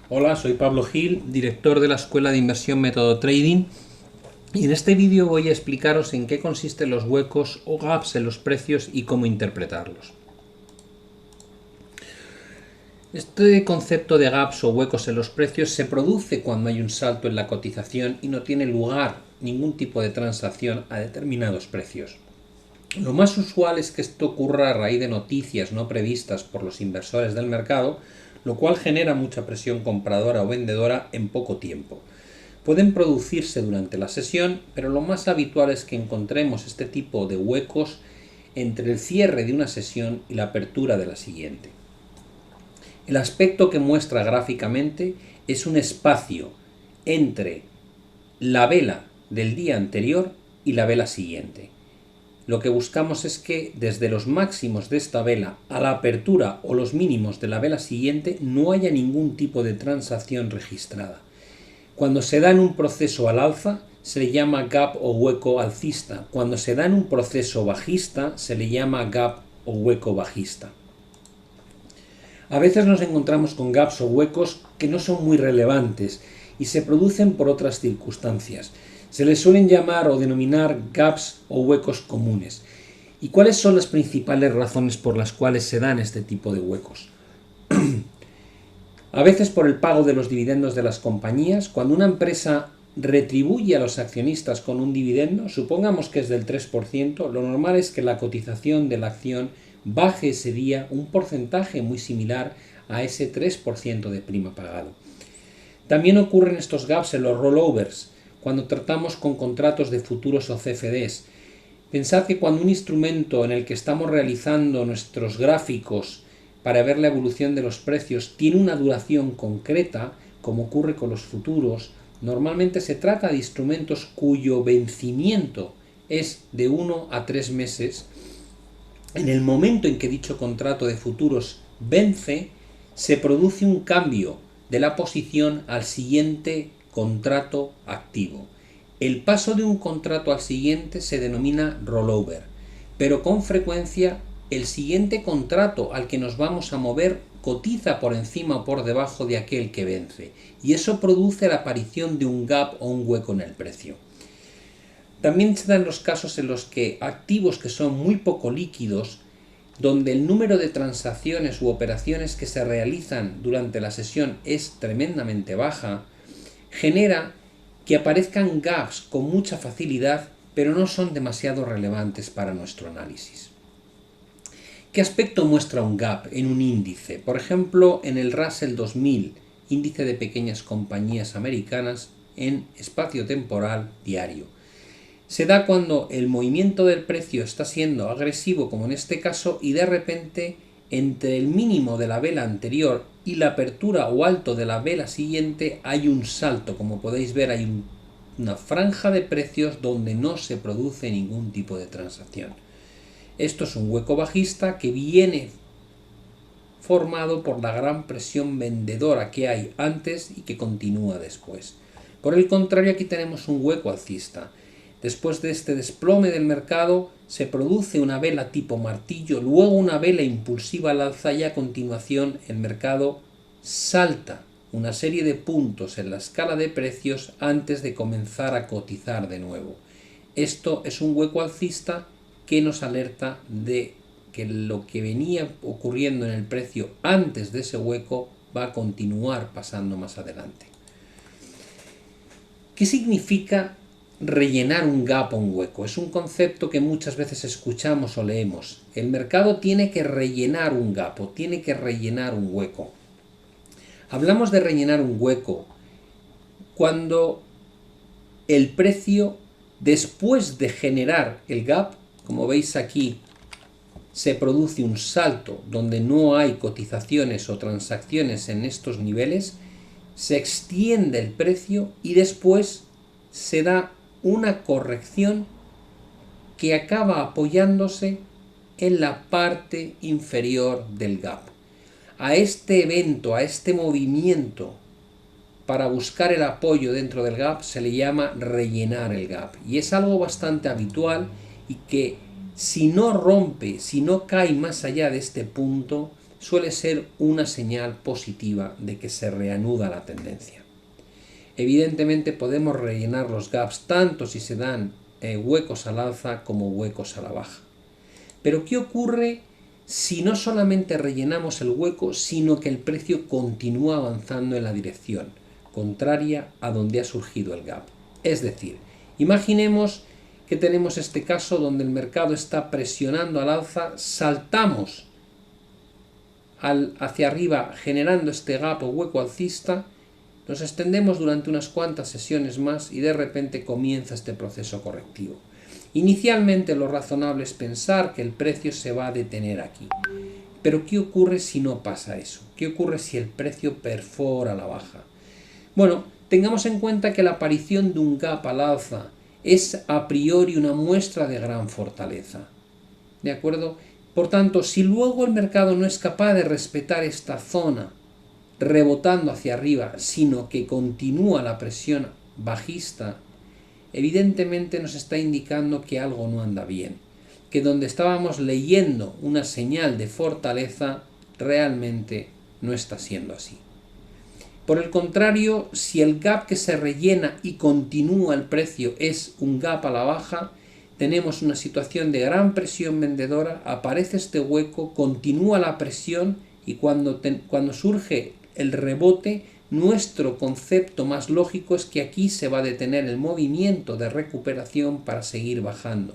Hola, soy Pablo Gil, director de la Escuela de Inversión Método Trading, y en este vídeo voy a explicaros en qué consisten los huecos o gaps en los precios y cómo interpretarlos. Este concepto de gaps o huecos en los precios se produce cuando hay un salto en la cotización y no tiene lugar ningún tipo de transacción a determinados precios. Lo más usual es que esto ocurra a raíz de noticias no previstas por los inversores del mercado, lo cual genera mucha presión compradora o vendedora en poco tiempo. Pueden producirse durante la sesión, pero lo más habitual es que encontremos este tipo de huecos entre el cierre de una sesión y la apertura de la siguiente. El aspecto que muestra gráficamente es un espacio entre la vela del día anterior y la vela siguiente. Lo que buscamos es que desde los máximos de esta vela a la apertura o los mínimos de la vela siguiente no haya ningún tipo de transacción registrada. Cuando se da en un proceso al alza se le llama gap o hueco alcista. Cuando se da en un proceso bajista se le llama gap o hueco bajista. A veces nos encontramos con gaps o huecos que no son muy relevantes y se producen por otras circunstancias. Se les suelen llamar o denominar gaps o huecos comunes. ¿Y cuáles son las principales razones por las cuales se dan este tipo de huecos? A veces por el pago de los dividendos de las compañías. Cuando una empresa retribuye a los accionistas con un dividendo, supongamos que es del 3%, lo normal es que la cotización de la acción baje ese día un porcentaje muy similar a ese 3% de prima pagado. También ocurren estos gaps en los rollovers, cuando tratamos con contratos de futuros o CFDs. Pensad que cuando un instrumento en el que estamos realizando nuestros gráficos para ver la evolución de los precios tiene una duración concreta, como ocurre con los futuros, normalmente se trata de instrumentos cuyo vencimiento es de 1 a 3 meses. En el momento en que dicho contrato de futuros vence, se produce un cambio de la posición al siguiente contrato activo. El paso de un contrato al siguiente se denomina rollover, pero con frecuencia el siguiente contrato al que nos vamos a mover cotiza por encima o por debajo de aquel que vence, y eso produce la aparición de un gap o un hueco en el precio. También se dan los casos en los que activos que son muy poco líquidos, donde el número de transacciones u operaciones que se realizan durante la sesión es tremendamente baja, genera que aparezcan gaps con mucha facilidad, pero no son demasiado relevantes para nuestro análisis. ¿Qué aspecto muestra un gap en un índice? Por ejemplo, en el Russell 2000, índice de pequeñas compañías americanas en espacio temporal diario. Se da cuando el movimiento del precio está siendo agresivo, como en este caso, y de repente entre el mínimo de la vela anterior y la apertura o alto de la vela siguiente hay un salto. Como podéis ver, hay una franja de precios donde no se produce ningún tipo de transacción. Esto es un hueco bajista que viene formado por la gran presión vendedora que hay antes y que continúa después. Por el contrario, aquí tenemos un hueco alcista. Después de este desplome del mercado se produce una vela tipo martillo, luego una vela impulsiva al alza y a continuación el mercado salta una serie de puntos en la escala de precios antes de comenzar a cotizar de nuevo. Esto es un hueco alcista que nos alerta de que lo que venía ocurriendo en el precio antes de ese hueco va a continuar pasando más adelante. ¿Qué significa rellenar un gap o un hueco? Es un concepto que muchas veces escuchamos o leemos. El mercado tiene que rellenar un gap o tiene que rellenar un hueco. Hablamos de rellenar un hueco cuando el precio, después de generar el gap, como veis aquí, se produce un salto donde no hay cotizaciones o transacciones en estos niveles, se extiende el precio y después se da una corrección que acaba apoyándose en la parte inferior del gap. A este evento, a este movimiento para buscar el apoyo dentro del gap se le llama rellenar el gap, y es algo bastante habitual y que si no rompe, si no cae más allá de este punto, suele ser una señal positiva de que se reanuda la tendencia. Evidentemente podemos rellenar los gaps tanto si se dan huecos al alza como huecos a la baja. Pero ¿qué ocurre si no solamente rellenamos el hueco, sino que el precio continúa avanzando en la dirección contraria a donde ha surgido el gap? Es decir, imaginemos que tenemos este caso donde el mercado está presionando al alza, saltamos hacia arriba generando este gap o hueco alcista, nos extendemos durante unas cuantas sesiones más y de repente comienza este proceso correctivo. Inicialmente lo razonable es pensar que el precio se va a detener aquí. Pero ¿qué ocurre si no pasa eso? ¿Qué ocurre si el precio perfora la baja? Bueno, tengamos en cuenta que la aparición de un gap al alza es a priori una muestra de gran fortaleza. ¿De acuerdo? Por tanto, si luego el mercado no es capaz de respetar esta zona rebotando hacia arriba, sino que continúa la presión bajista, evidentemente nos está indicando que algo no anda bien, que donde estábamos leyendo una señal de fortaleza realmente no está siendo así. Por el contrario, si el gap que se rellena y continúa el precio es un gap a la baja, tenemos una situación de gran presión vendedora, aparece este hueco, continúa la presión y cuando surge el rebote, nuestro concepto más lógico es que aquí se va a detener el movimiento de recuperación para seguir bajando.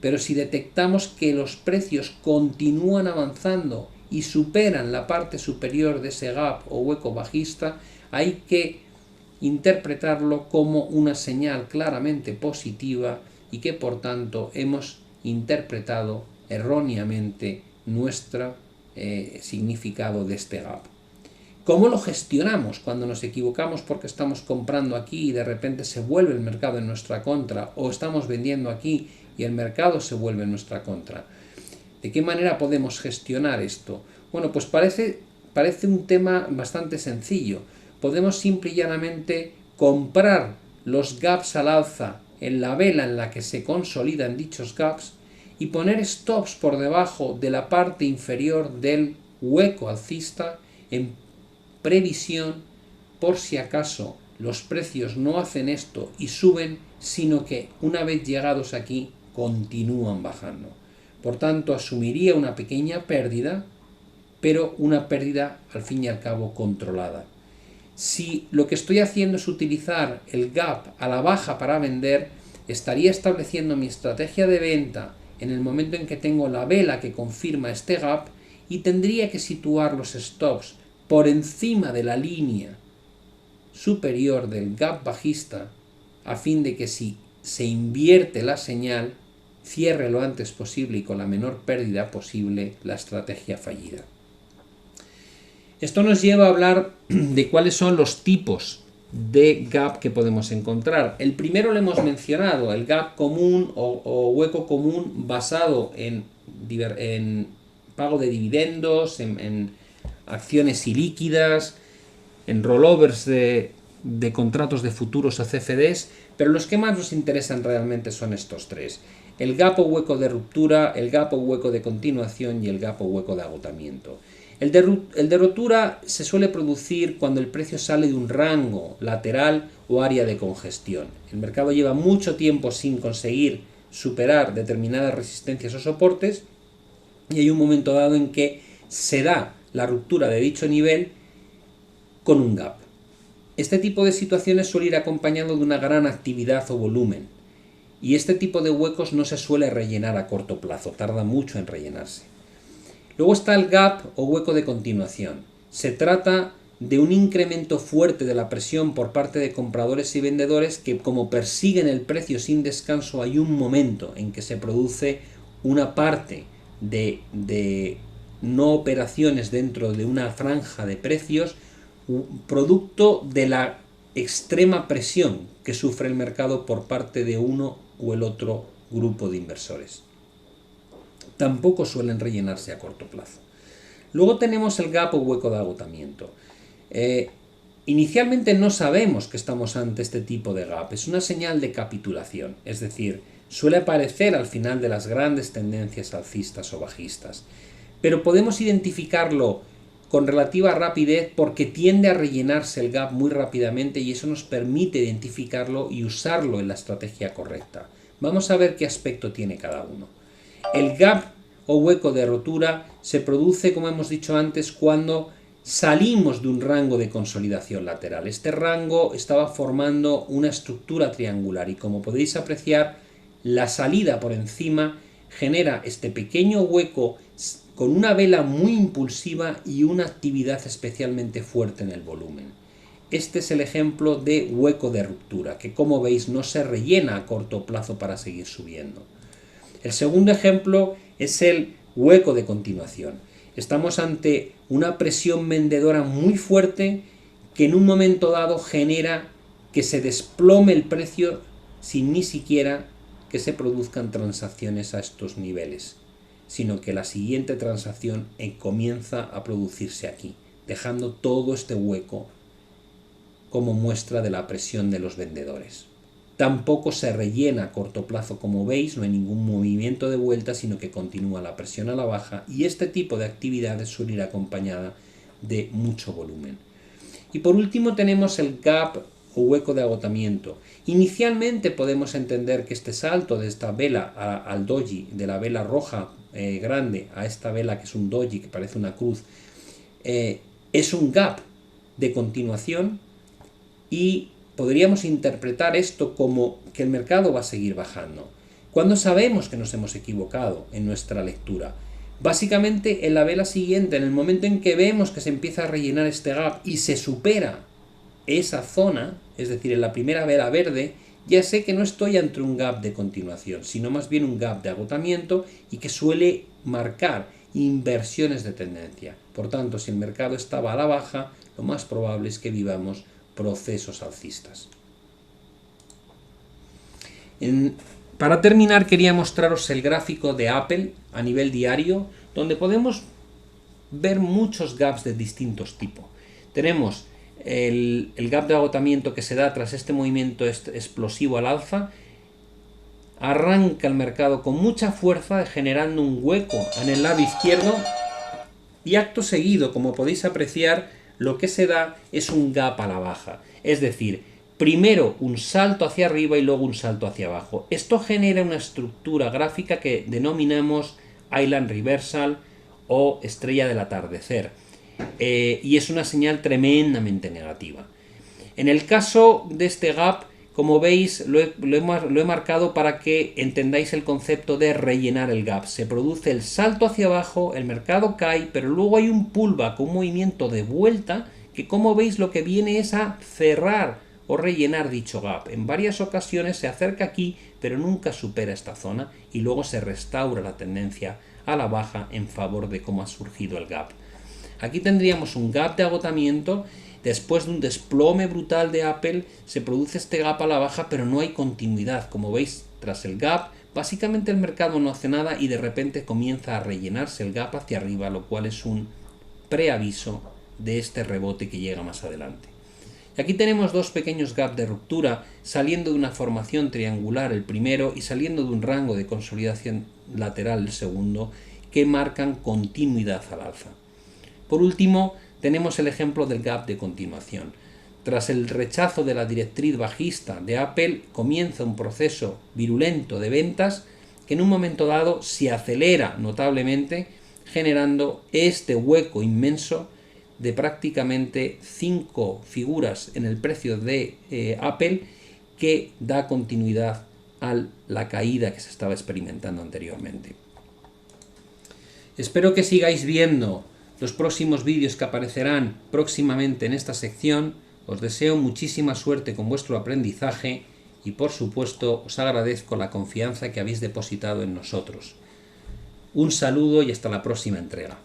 Pero si detectamos que los precios continúan avanzando y superan la parte superior de ese gap o hueco bajista, hay que interpretarlo como una señal claramente positiva y que por tanto hemos interpretado erróneamente nuestro significado de este gap. ¿Cómo lo gestionamos cuando nos equivocamos porque estamos comprando aquí y de repente se vuelve el mercado en nuestra contra, o estamos vendiendo aquí y el mercado se vuelve en nuestra contra? ¿De qué manera podemos gestionar esto? Bueno, pues parece un tema bastante sencillo. Podemos simple y llanamente comprar los gaps al alza en la vela en la que se consolidan dichos gaps y poner stops por debajo de la parte inferior del hueco alcista en previsión por si acaso los precios no hacen esto y suben, sino que una vez llegados aquí continúan bajando. Por tanto, asumiría una pequeña pérdida, pero una pérdida al fin y al cabo controlada. Si lo que estoy haciendo es utilizar el gap a la baja para vender, estaría estableciendo mi estrategia de venta en el momento en que tengo la vela que confirma este gap y tendría que situar los stops por encima de la línea superior del gap bajista a fin de que si se invierte la señal, cierre lo antes posible y con la menor pérdida posible la estrategia fallida. Esto nos lleva a hablar de cuáles son los tipos de gap que podemos encontrar. El primero lo hemos mencionado, el gap común o hueco común basado en pago de dividendos, en acciones ilíquidas, en rollovers de contratos de futuros a CFDs, pero los que más nos interesan realmente son estos tres: el gap o hueco de ruptura, el gap o hueco de continuación y el gap o hueco de agotamiento. El de ruptura se suele producir cuando el precio sale de un rango lateral o área de congestión. El mercado lleva mucho tiempo sin conseguir superar determinadas resistencias o soportes y hay un momento dado en que se da la ruptura de dicho nivel con un gap. Este tipo de situaciones suele ir acompañado de una gran actividad o volumen y este tipo de huecos no se suele rellenar a corto plazo, tarda mucho en rellenarse. Luego está el gap o hueco de continuación. Se trata de un incremento fuerte de la presión por parte de compradores y vendedores que, como persiguen el precio sin descanso, hay un momento en que se produce una parte de no operaciones dentro de una franja de precios, producto de la extrema presión que sufre el mercado por parte de uno o el otro grupo de inversores. Tampoco suelen rellenarse a corto plazo. Luego tenemos el gap o hueco de agotamiento. Inicialmente no sabemos que estamos ante este tipo de gap, es una señal de capitulación, es decir, suele aparecer al final de las grandes tendencias alcistas o bajistas. pero podemos identificarlo con relativa rapidez porque tiende a rellenarse el gap muy rápidamente y eso nos permite identificarlo y usarlo en la estrategia correcta. Vamos a ver qué aspecto tiene cada uno. El gap o hueco de rotura se produce, como hemos dicho antes, cuando salimos de un rango de consolidación lateral. Este rango estaba formando una estructura triangular y, como podéis apreciar, la salida por encima genera este pequeño hueco con una vela muy impulsiva y una actividad especialmente fuerte en el volumen. Este es el ejemplo de hueco de ruptura, que como veis no se rellena a corto plazo para seguir subiendo. El segundo ejemplo es el hueco de continuación. Estamos ante una presión vendedora muy fuerte que en un momento dado genera que se desplome el precio sin ni siquiera que se produzcan transacciones a estos niveles, sino que la siguiente transacción comienza a producirse aquí, dejando todo este hueco como muestra de la presión de los vendedores. Tampoco se rellena a corto plazo, como veis, no hay ningún movimiento de vuelta, sino que continúa la presión a la baja y este tipo de actividades suele ir acompañada de mucho volumen. Y por último tenemos el gap o hueco de agotamiento. Inicialmente podemos entender que este salto de esta vela al doji, de la vela roja grande a esta vela que es un doji, que parece una cruz, es un gap de continuación y podríamos interpretar esto como que el mercado va a seguir bajando. ¿Cuándo sabemos que nos hemos equivocado en nuestra lectura? Básicamente en la vela siguiente, en el momento en que vemos que se empieza a rellenar este gap y se supera esa zona, es decir, en la primera vela verde, ya sé que no estoy ante un gap de continuación, sino más bien un gap de agotamiento y que suele marcar inversiones de tendencia. Por tanto, si el mercado estaba a la baja, lo más probable es que vivamos procesos alcistas. Para terminar, quería mostraros el gráfico de Apple a nivel diario, donde podemos ver muchos gaps de distintos tipos. Tenemos el gap de agotamiento que se da tras este movimiento explosivo al alza. Arranca el mercado con mucha fuerza, generando un hueco en el lado izquierdo y acto seguido, como podéis apreciar, lo que se da es un gap a la baja. Es decir, primero un salto hacia arriba y luego un salto hacia abajo. Esto genera una estructura gráfica que denominamos Island Reversal o estrella del atardecer. Y es una señal tremendamente negativa. En el caso de este gap, como veis, lo he marcado para que entendáis el concepto de rellenar el gap. Se produce el salto hacia abajo, el mercado cae, pero luego hay un pullback, un movimiento de vuelta, que como veis lo que viene es a cerrar o rellenar dicho gap. En varias ocasiones se acerca aquí, pero nunca supera esta zona y luego se restaura la tendencia a la baja en favor de cómo ha surgido el gap. Aquí tendríamos un gap de agotamiento. Después de un desplome brutal de Apple, se produce este gap a la baja, pero no hay continuidad. Como veis, tras el gap, básicamente el mercado no hace nada y de repente comienza a rellenarse el gap hacia arriba, lo cual es un preaviso de este rebote que llega más adelante. Y aquí tenemos dos pequeños gaps de ruptura, saliendo de una formación triangular el primero y saliendo de un rango de consolidación lateral el segundo, que marcan continuidad al alza. Por último, tenemos el ejemplo del gap de continuación. Tras el rechazo de la directriz bajista de Apple, comienza un proceso virulento de ventas que en un momento dado se acelera notablemente, generando este hueco inmenso de prácticamente 5 figuras en el precio de Apple, que da continuidad a la caída que se estaba experimentando anteriormente. Espero que sigáis viendo los próximos vídeos que aparecerán próximamente en esta sección. Os deseo muchísima suerte con vuestro aprendizaje y, por supuesto, os agradezco la confianza que habéis depositado en nosotros. Un saludo y hasta la próxima entrega.